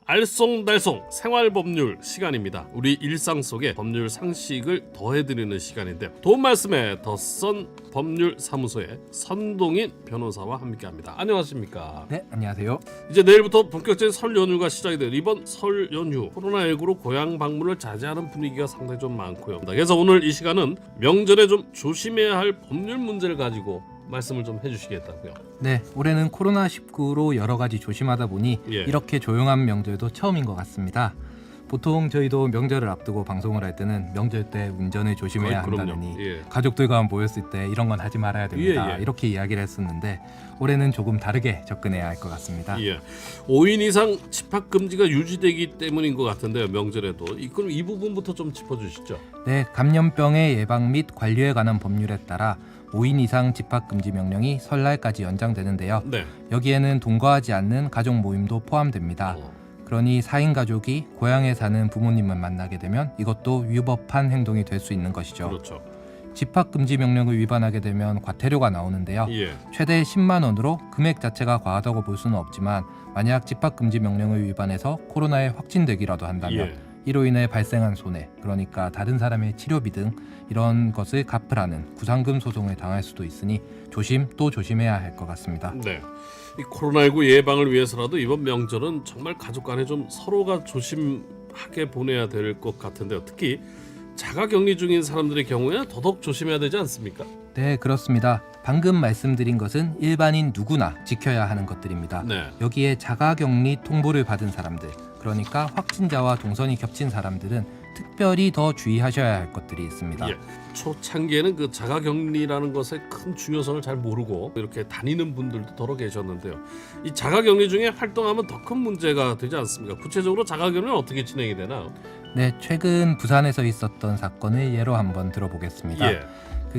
알쏭달쏭 생활법률 시간입니다. 우리 일상 속에 법률 상식을 더해드리는 시간인데 도움 말씀에 더선 법률사무소의 선동인 변호사와 함께합니다. 안녕하십니까? 네, 안녕하세요. 이제 내일부터 본격적인 설 연휴가 시작이 돼요. 이번 설 연휴 코로나19로 고향 방문을 자제하는 분위기가 상당히 좀 많고요. 그래서 오늘 이 시간은 명절에 좀 조심해야 할 법률 문제를 가지고 말씀을 좀 해주시겠다고요. 네, 올해는 코로나19로 여러 가지 조심하다 보니 이렇게 조용한 명절도 처음인 것 같습니다. 보통 저희도 명절을 앞두고 방송을 할 때는 명절 때 운전을 조심해야 한다느니 가족들과 모였을 때 이런 건 하지 말아야 됩니다. 이렇게 이야기를 했었는데 올해는 조금 다르게 접근해야 할 것 같습니다. 5인 이상 집합 금지가 유지되기 때문인 것 같은데요. 명절에도 그럼 이 부분부터 좀 짚어주시죠. 네, 감염병의 예방 및 관리에 관한 법률에 따라 5인 이상 집합금지 명령이 설날까지 연장되는데요. 여기에는 동거하지 않는 가족 모임도 포함됩니다. 그러니 4인 가족이 고향에 사는 부모님을 만나게 되면 이것도 위법한 행동이 될 수 있는 것이죠. 그렇죠. 집합금지 명령을 위반하게 되면 과태료가 나오는데요. 최대 10만 원으로 금액 자체가 과하다고 볼 수는 없지만 만약 집합금지 명령을 위반해서 코로나에 확진되기라도 한다면 이로 인해 발생한 손해, 그러니까 다른 사람의 치료비 등 이런 것을 갚으라는 구상금 소송을 당할 수도 있으니 조심 또 조심해야 할 것 같습니다. 네, 이 코로나19 예방을 위해서라도 이번 명절은 정말 가족 간에 좀 서로가 조심하게 보내야 될 것 같은데요. 특히 자가격리 중인 사람들의 경우에는 더더욱 조심해야 되지 않습니까? 네, 그렇습니다. 방금 말씀드린 것은 일반인 누구나 지켜야 하는 것들입니다. 여기에 자가격리 통보를 받은 사람들, 그러니까 확진자와 동선이 겹친 사람들은 특별히 더 주의하셔야 할 것들이 있습니다. 초창기에는 그 자가격리라는 것의 큰 중요성을 잘 모르고 이렇게 다니는 분들도 더러 계셨는데요. 이 자가격리 중에 활동하면 더 큰 문제가 되지 않습니까? 구체적으로 자가격리는 어떻게 진행이 되나요? 네, 최근 부산에서 있었던 사건을 예로 한번 들어보겠습니다.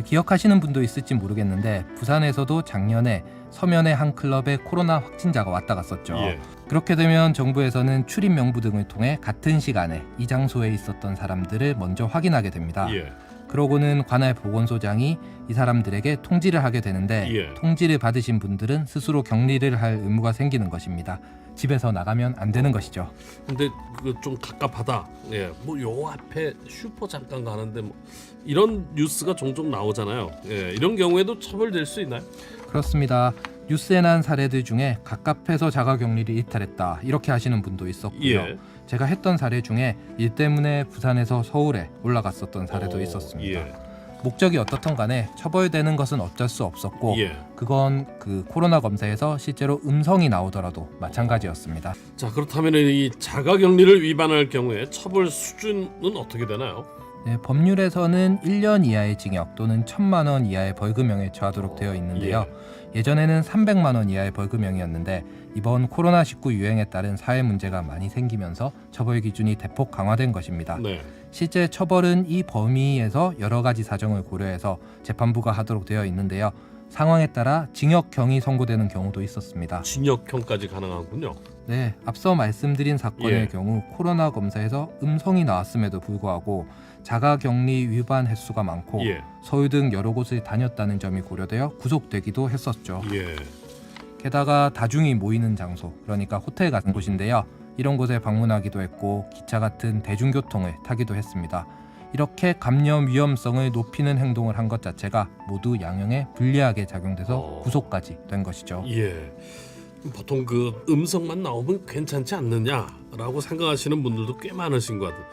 기억하시는 분도 있을지 모르겠는데 부산에서도 작년에 서면의 한 클럽에 코로나 확진자가 왔다 갔었죠. 그렇게 되면 정부에서는 출입 명부 등을 통해 같은 시간에 이 장소에 있었던 사람들을 먼저 확인하게 됩니다. 그러고는 관할 보건소장이 이 사람들에게 통지를 하게 되는데 통지를 받으신 분들은 스스로 격리를 할 의무가 생기는 것입니다. 집에서 나가면 안 되는 것이죠. 근데 좀 갑갑하다. 뭐 요 앞에 슈퍼 잠깐 가는데 뭐 이런 뉴스가 종종 나오잖아요. 이런 경우에도 처벌될 수 있나요? 그렇습니다. 뉴스에 난 사례들 중에 가깝해서 자가격리를 이탈했다 이렇게 하시는 분도 있었고요. 제가 했던 사례 중에 일 때문에 부산에서 서울에 올라갔었던 사례도 있었습니다. 목적이 어떻든 간에 처벌되는 것은 어쩔 수 없었고 그건 그 코로나 검사에서 실제로 음성이 나오더라도 마찬가지였습니다. 자, 그렇다면 이 자가격리를 위반할 경우에 처벌 수준은 어떻게 되나요? 네, 법률에서는 1년 이하의 징역 또는 1,000만 원 이하의 벌금형에 처하도록 되어 있는데요. 예전에는 300만 원 이하의 벌금형이었는데 이번 코로나19 유행에 따른 사회 문제가 많이 생기면서 처벌 기준이 대폭 강화된 것입니다. 실제 처벌은 이 범위에서 여러 가지 사정을 고려해서 재판부가 하도록 되어 있는데요. 상황에 따라 징역형이 선고되는 경우도 있었습니다. 징역형까지 가능하군요. 네, 앞서 말씀드린 사건의 경우 코로나 검사에서 음성이 나왔음에도 불구하고 자가격리 위반 횟수가 많고 서울 등 여러 곳을 다녔다는 점이 고려되어 구속되기도 했었죠. 게다가 다중이 모이는 장소, 그러니까 호텔 같은 곳인데요. 이런 곳에 방문하기도 했고 기차 같은 대중교통을 타기도 했습니다. 이렇게 감염 위험성을 높이는 행동을 한 것 자체가 모두 양형에 불리하게 작용돼서 구속까지 된 것이죠. 보통 그 음성만 나오면 괜찮지 않느냐라고 생각하시는 분들도 꽤 많으신 것 같아요.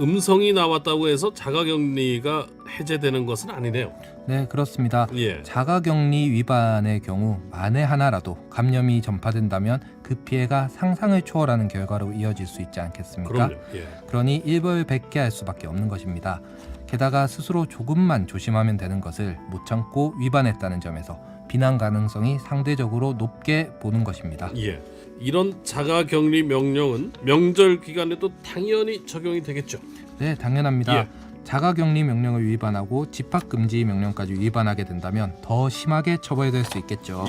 음성이 나왔다고 해서 자가격리가 해제되는 것은 아니네요. 네, 그렇습니다. 자가격리 위반의 경우 만에 하나라도 감염이 전파된다면 그 피해가 상상을 초월하는 결과로 이어질 수 있지 않겠습니까? 그러니 일벌백계 할 수밖에 없는 것입니다. 게다가 스스로 조금만 조심하면 되는 것을 못 참고 위반했다는 점에서 비난 가능성이 상대적으로 높게 보는 것입니다. 이런 자가격리 명령은 명절 기간에도 당연히 적용이 되겠죠? 네, 당연합니다. 자가격리 명령을 위반하고 집합금지 명령까지 위반하게 된다면 더 심하게 처벌될 수 있겠죠.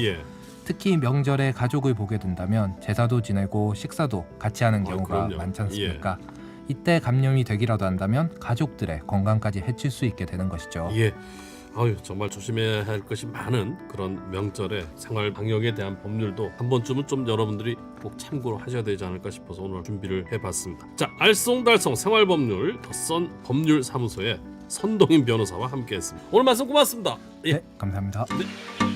특히 명절에 가족을 보게 된다면 제사도 지내고 식사도 같이 하는 경우가 많지 않습니까? 이때 감염이 되기라도 한다면 가족들의 건강까지 해칠 수 있게 되는 것이죠. 아유 정말 조심해야 할 것이 많은 그런 명절에 생활 방역에 대한 법률도 한 번쯤은 좀 여러분들이 꼭 참고로 하셔야 되지 않을까 싶어서 오늘 준비를 해봤습니다. 자, 알쏭달쏭 생활법률 더선 법률사무소의 선동인 변호사와 함께했습니다. 오늘 말씀 고맙습니다. 예. 네, 감사합니다. 네.